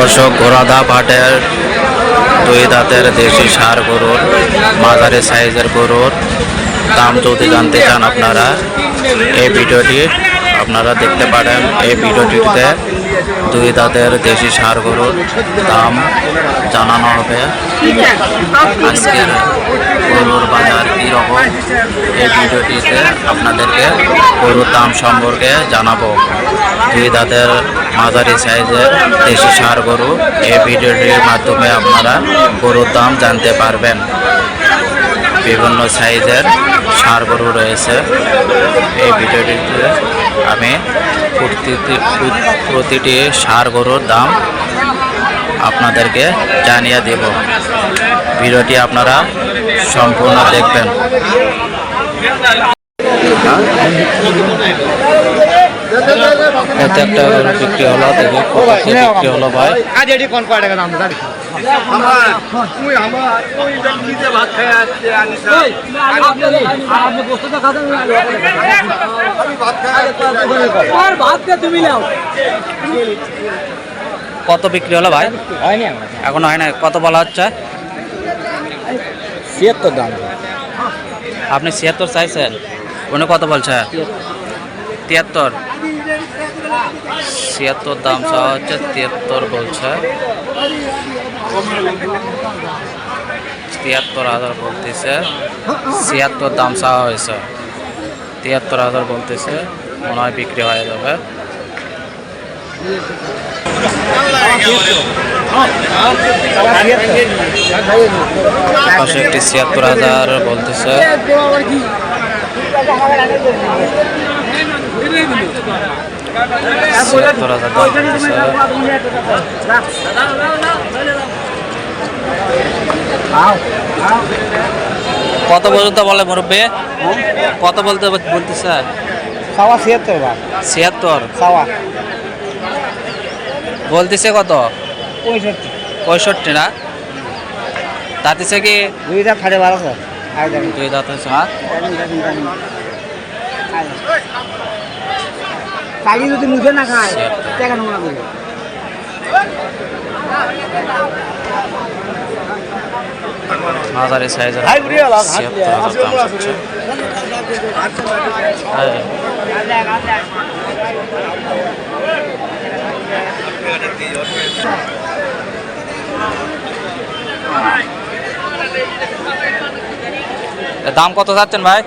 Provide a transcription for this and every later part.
দর্শক গোরাদা পাটের দুই দাঁতের দেশি ষাঁড় গরুর মাঝারি সাইজের গরুর দাম যদি জানতে চান আপনারা এই ভিডিওটি আপনারা দেখতে পারেন। এই ভিডিওটিতে দুই দাঁতের দেশি ষাঁড় গরুর দাম জানানো হবে। আজকের গরুর বাজার কীরকম এই ভিডিওটিতে আপনাদেরকে গরুর দাম সম্পর্কে জানাবো। দুই দাঁতের মাঝারি সাইজের দেশি ষাঁড় গরু এই ভিডিওটির মাধ্যমে আপনারা গরুর দাম জানতে পারবেন। বিভিন্ন সাইজের ষাঁড় গরু রয়েছে। এই ভিডিওটিতে আমি প্রতিটি ষাঁড় গরুর দাম আপনাদেরকে জানিয়ে দেব। ভিডিওটি আপনারা সম্পূর্ণ দেখবেন। এতে একটা গরু বিক্রি হলো, দেখে বিক্রি হলো ভাই। কত বিক্রি হলো ভাই? এখন হয় না, কত বলা হচ্ছে? ৭৬ দাম। আপনি ৭৬ চাইছেন, উনি কত বলছে? ৭৩। ৭৬ দাম চাওয়া হচ্ছে, ৭৩ বলছে। ৭৩,০০০ বলতেছে। ৭৬ দাম চাওয়া হয়েছে, ৭৩,০০০ বলতেছে। মনে হয় বিক্রি হয়ে যাবে। পাশে একটি ৭৬,০০০ বলতেছে। ৭৬,০০০ দাম বলতেছে। কত পর্যন্ত বলে মুরব্বী? কত বলতেছে? ৭৬ বলতেছে। কত? ৬৫ না? তাতেছে কি? ২ দাঁত 12.5। 2 দাঁত হয়েছে। হ্যাঁ, যদি মুখে না খায় কেন মনে করি? মাঝারি সাইজের ৭৬,০০০ দাম হচ্ছে। দাম কত চাচ্ছেন ভাই?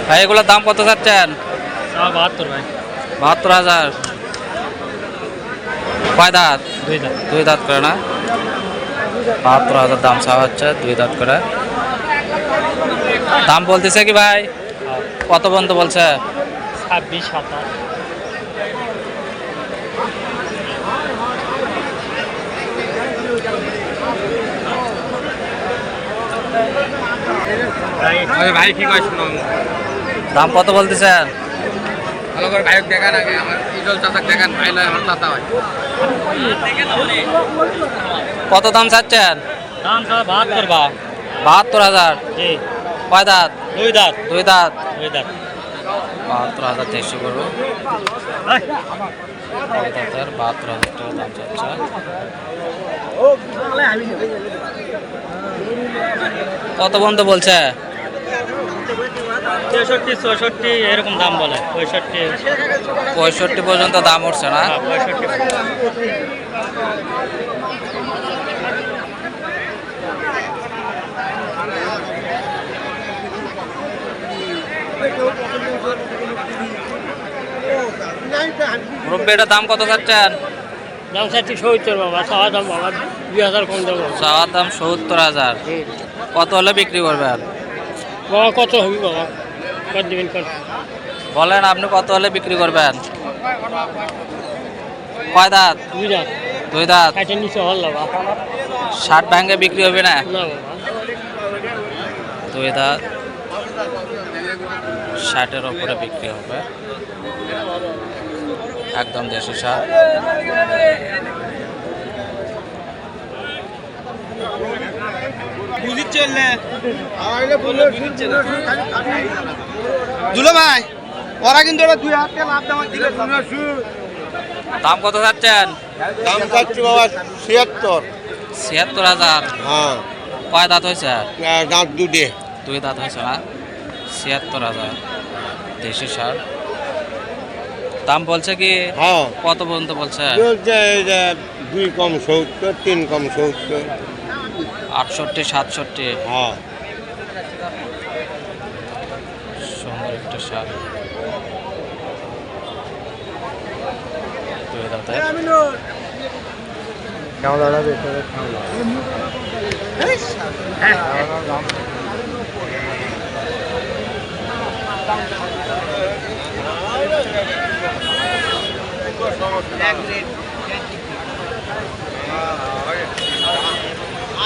ভাই এগুলোর দাম কত চাচ্ছেন? ৭২ ভাই। ৭২,০০০। কয় দাঁত? 2 দাঁত করে না? ৭২,০০০ দাম চাওয়া হচ্ছে, 2 দাঁত করে। দাম বলতেছে কি ভাই? কত পর্যন্ত বলছে? ২৬, ২৭। ভাই কি কয় শুনুন, দাম কত বলতেছেন? ভালো করে ভাইক দেখান আগে, আমার ইজল চাচাক দেখান, ভাই নয় আমার চাচা হয়। কত দাম চাচ্ছেন? দাম ৭২ বা ৭২,০০০। জি। কয় দাঁত? 2 দাঁত। 2 দাঁত। 2 দাঁত। ৭২,০০০ দেশি গরু। 2 দাঁতের ৭২,০০০ টাকা দাম চাচ্ছে। কত পর্যন্ত বলছে? ৬৩, ৬৪ এরকম দাম বলে। ৬৫। ৬৫ পর্যন্ত দাম উঠছে না? ৬৫। মুরব্বী এটার দাম কত চাচ্ছেন? দাম চাচ্ছি ৭০ বাবা, চাওয়া দাম বাবা ২,০০০ কম দেবো। চাওয়ার দাম ৭০,০০০। কত হলে বিক্রি করবেন? বাবা কত হবে বাবা? কত দেবেন? বলেন আপনি কত হলে বিক্রি করবেন? কয় দাঁত? 2 দাঁত। 2 দাঁত। 60 নিচে হল বাবা। 60 ভাঙে বিক্রি হবে না? না বাবা। 2 দাঁত 60-এর ওপরে বিক্রি হবে। একদম দেশি সার। দুলো ভাই ওরা কিন্তু ওরা 2 হাত লাভ দেওয়ার দিকে দাম কত চাচ্ছেন? দাম চাচ্ছি বাবা 76। 76,000। হ্যাঁ কয় দাঁত হয়েছে? দাঁত দুটে। 2 দাঁত হয়েছে না? 76,000 দেশি সার। দাম বলছে কি? হ্যাঁ কত পর্যন্ত বলছে? বলছে এই যে 2 কম 70, 3 কম 70। 68, 67। হ্যাঁ সুন্দর একটা সার। 2 দাঁতের।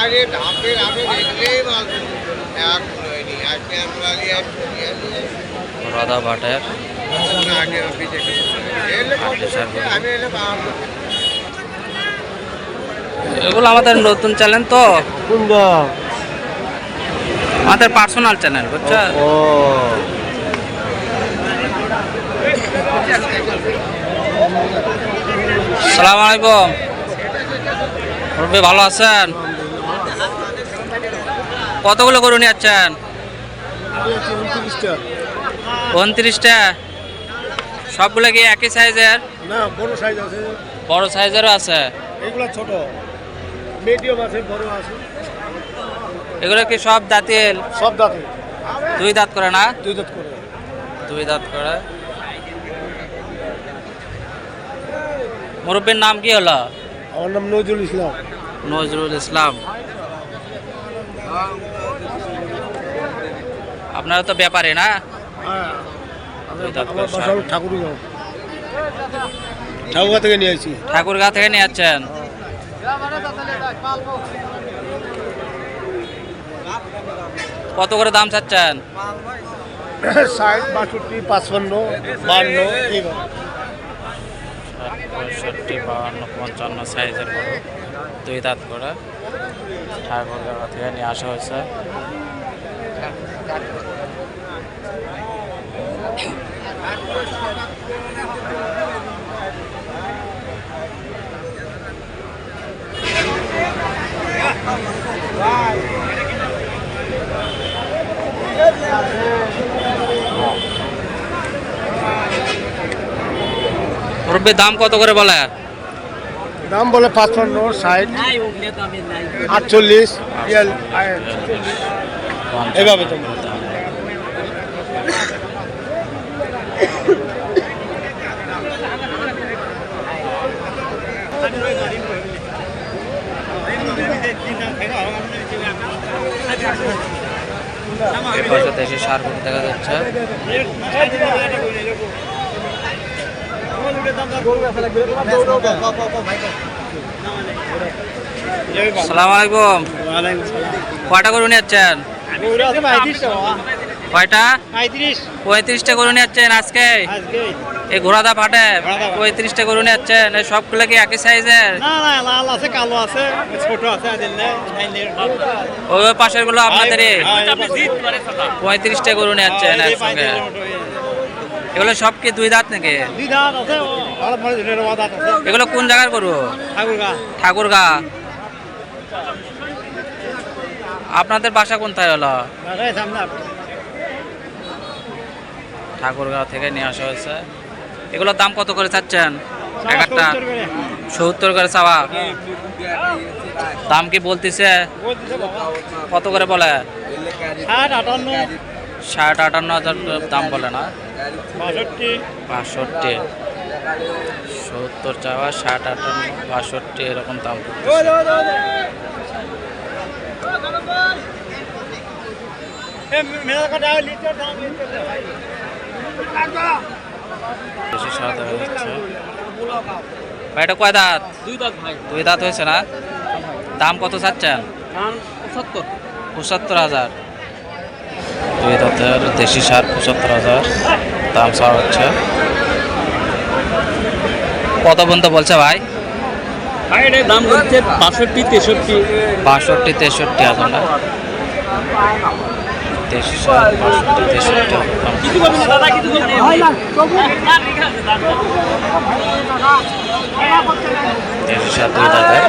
আরে ধাপের আমি দেখলেই বাজু এক নয়নি আজকে আমরা রাধা ভাটের আগে পিছে আমি এলে এগুলো আমাদের নতুন চ্যানেল তো, কোনটা? আমাদের পার্সোনাল চ্যানেল, বুঝছো? ও সালাম আলাইকুম। রবি ভালো আছেন? কতগুলো গরু নিয়ে যাচ্ছেন? 29টা। সবগুলো কি একই সাইজের? না বড় সাইজ আছে, বড় সাইজেরও আছে? এগুলা ছোট, মিডিয়াম আছে, বড় আছে, এগুলো কি সব দাঁতিল? সব দাঁতে 2 দাঁত করে না? 2 দাঁত করে। 2 দাঁত করে। মুরব্বীর নাম কি হলো? আমার নাম নজরুল ইসলাম। নজরুল ইসলাম। আপনারা তো ব্যাপারী না? হ্যাঁ, 2 দাঁত আমার করে বাসা সার। হলো ঠাকুরগাঁও, ঠাকুরগাঁও থেকে নিয়ে আসছি। ঠাকুরগাঁও থেকে নিয়ে যাচ্ছেন? কত করে দাম চাচ্ছেন? 60, 62, 55, 52 এইভাবে। 65, 52, 55 সাইজের গরু, 2 দাঁত করে ঠাকুরগাঁও থেকে নিয়ে আসা হয়েছে। মুরব্বীর দাম কত করে বলে? দাম বলে 55, 60, 48, এভাবে তো। এপাশে দেশি সার গরু দেখা যাচ্ছে। সালাম আলাইকুম। কয়টা গরু নিয়ে যাচ্ছেন? কয়টা? 35টা গরু নিয়ে যাচ্ছেন আজকে? এই ঘোড়াদা ফাটে 35টা গরু নিয়ে যাচ্ছেন? এই সবগুলো কি একই সাইজের? লাল আছে, কালো আছে, ছোট আছে। ওই পাশের গুলো আপনাদেরই? 35টা গরু নিয়ে যাচ্ছেন একসঙ্গে? এগুলো সব কি 2 দাঁত নাকি? এগুলো কোন জায়গার গরু? ঠাকুরগাঁ। আপনাদের বাসা কোনটায় হলো? ঠাকুরগাঁও থেকে নিয়ে আসা হয়েছে। এগুলোর দাম কত করে চাচ্ছেন? এক একটা 70 করে চাওয়া। দাম কি বলতেছে? কত করে বলে? 60-58 হাজার দাম বলে না? 62, 70 চাওয়া, 60-58, 62 এরকম দাম। বেশি সাদা হয়ে যাচ্ছে। ভাই এটা কয় দাঁত? 2 দাঁত ভাই। 2 দাঁত হয়েছে না? দাম কত চাচ্ছেন? 75। 75,000। 2 দাঁতের দেশি সার 75,000 দাম চাওয়া হচ্ছে। কত পর্যন্ত বলছে ভাই? ভাই এটার দাম বলছে 62, 63। 62-63 হাজার না? দেশি সার 65-63 দেশি সার 2 দাঁতের।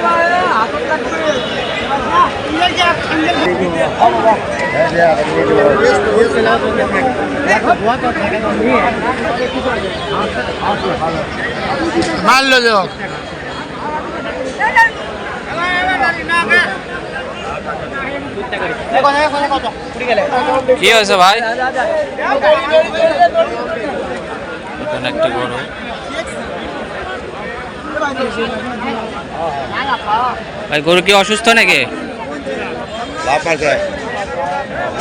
মারলো লোক কি হয়েছে ভাই? এখানে একটি গরু। ভাই গরু কি অসুস্থ নাকি?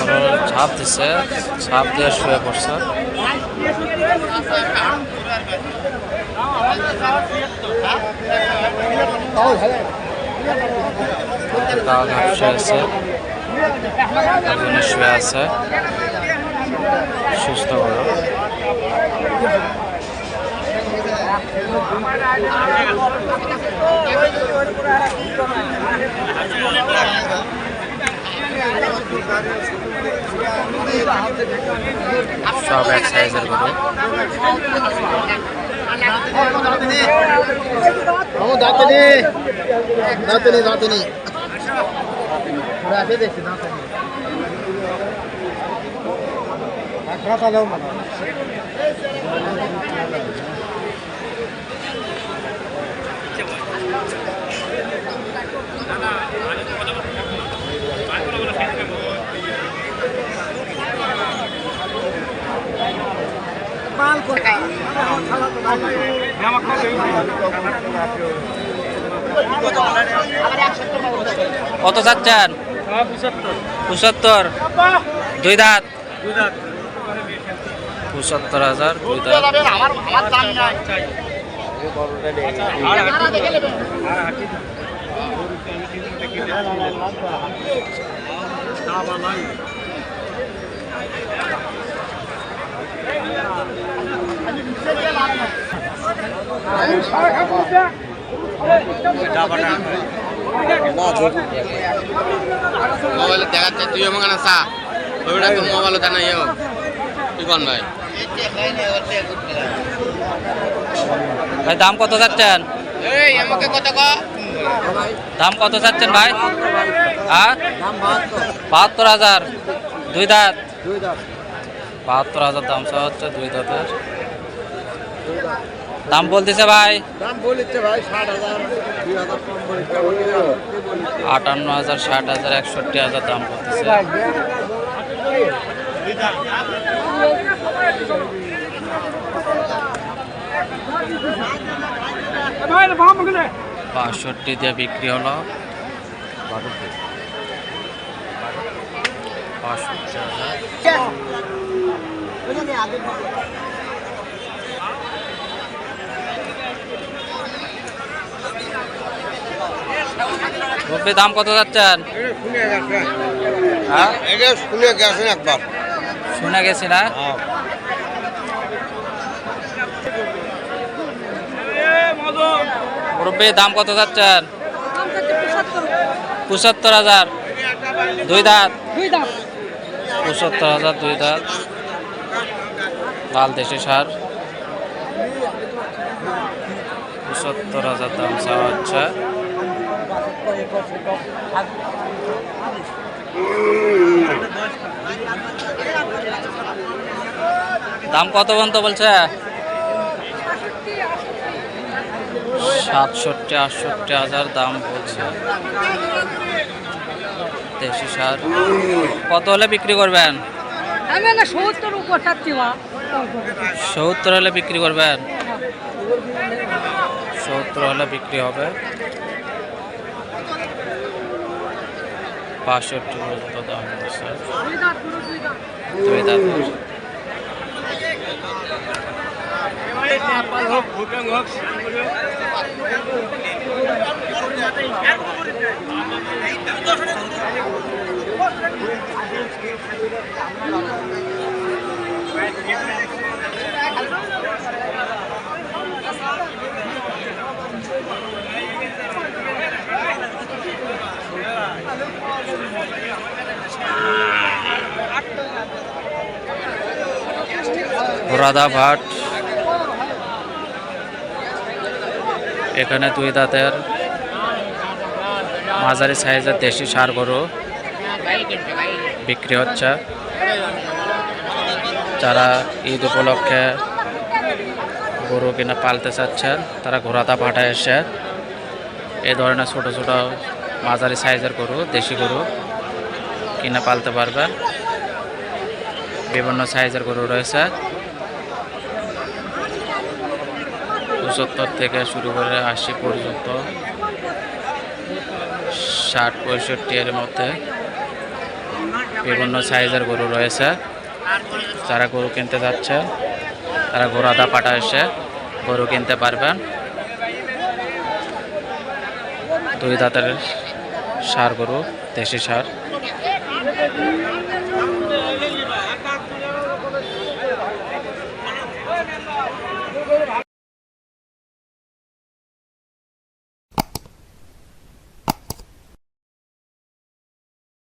গরুর ছাপ দিচ্ছে, ছাপ দিয়ে শুয়ে পড়ছে। শুয়ে আছে, একজনে শুয়ে আছে, সুস্থ গরু। সব এক সাইজের গরু। কত চাচ্ছেন? 75। 2 দাঁত। 75,000 2 দাঁত। মোবাইলে দেখাচ্ছে তুইও মনে চা ওইটা তোর মোবাইলে জানাই তুই কোন ভাই? ভাই দাম কত চাচ্ছেন? এই আমাকে কত ক দাম কত চাচ্ছেন ভাই? হ্যাঁ 72,000 2 দাঁত। 72,000 দাম চাওয়া হচ্ছে 2 দাঁতের। দাম বলতেছে ভাই? দাম বলেছে ভাই 60,000 2,000 কম বলেছে 58,000 60,000 61,000 দাম বলতেছে। বাষট্টি দিয়ে বিক্রি হলো। 65,000। মুরব্বি দাম কত যাচ্ছেন? হ্যাঁ এটা শুনে গেছেন একবার শুনে গেছি না? মুরব্বি দাম কত যাচ্ছেন? 75,000 2 দাঁত। 75,000 2 দাঁত। লাল দেশি সার। 75,000 দাম চাওয়া হচ্ছে। দাম কত পর্যন্ত বলছে? 67-68,000 দাম বলছে। দেশি সার কত হলে বিক্রি করবেন? 70 হলে বিক্রি করবেন? 70 হলে বিক্রি হবে। 65 পর্যন্ত দাম বলছে। 2 দাঁতের। ঘোড়াদা ভাট, এখানে 2 দাঁতের মাঝারি সাইজের দেশি ষাঁড় গরু বিক্রি হচ্ছে। যারা ঈদ উপলক্ষে গরু কিনা পালতে চাচ্ছেন তারা ঘোড়াদা ভাটে এসে এই ধরনের ছোট ছোট মাঝারি সাইজের গরু, দেশি গরু কিনে পালতে পারবেন। বিভিন্ন সাইজের গরু রয়েছে, 75 থেকে শুরু করে 80 পর্যন্ত, 60-65 এর মধ্যে বিভিন্ন সাইজের গরু রয়েছে। যারা গরু কিনতে যাচ্ছে তারা ঘোড়াদা পাটা এসে গরু কিনতে পারবেন। 2 দাঁতের ষাঁড় গরু, দেশি ষাঁড়।